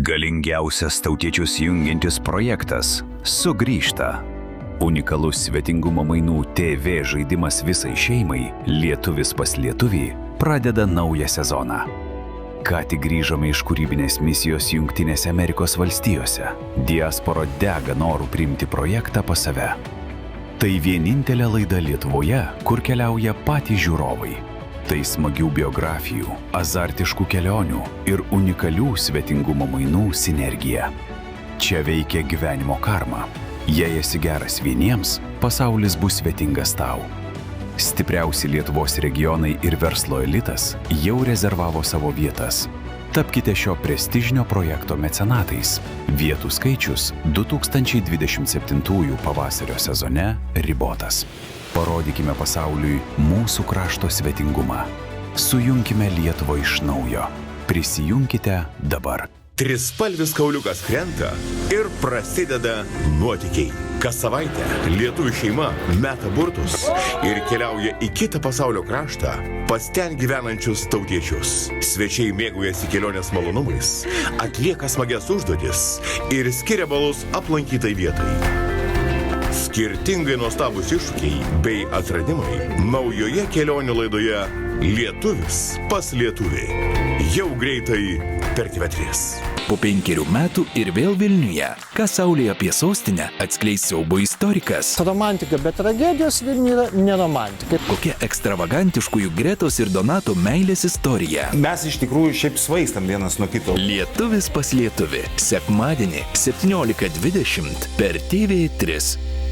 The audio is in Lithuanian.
Galingiausias tautiečius jungiantis projektas sugrįžta. Unikalus svetingumo mainų TV žaidimas visai šeimai Lietuvis pas lietuvį pradeda naują sezoną. Ką tik grįžome iš kūrybinės misijos Jungtinėse Amerikos valstijose. Diaspora dega norų priimti projektą pas save. Tai vienintelė laida Lietuvoje, kur keliauja patys žiūrovai. Tai smagių biografijų, azartiškų kelionių ir unikalių svetingumo mainų sinergija. Čia veikia gyvenimo karma. Jei esi geras vieniems, pasaulis bus svetingas tau. Stipriausi Lietuvos regionai ir verslo elitas jau rezervavo savo vietas. Tapkite šio prestižinio projekto mecenatais. Vietų skaičius 2027 pavasario sezone ribotas. Parodykime pasauliui mūsų krašto svetingumą. Sujunkime Lietuvą iš naujo. Prisijunkite dabar. Trispalvis kauliukas krenta ir prasideda nuotykiai. Kas savaitę lietuvių šeima meta burtus ir keliauja į kitą pasaulio kraštą pas ten gyvenančius tautiečius. Svečiai mėgaujasi kelionės malonumais, atlieka smagias užduotis ir skiria balus aplankytai vietai. Skirtingai nuostabus iššūkiai bei atradimai naujoje kelionių laidoje Lietuvis pas lietuvį. Jau greitai per TV3. Po 5 metų ir vėl Vilniuje. Ką Saulė apie sostinę atskleis siaubo istorikas. Romantika be tragedijos Vilniuje yra neromantika. Kokia ekstravagantiškųjų Gretos ir Donato meilės istorija. Mes iš tikrųjų šiaip svaistam vienas nuo kito. Lietuvis pas lietuvį. Sekmadienį 17:20 per TV3.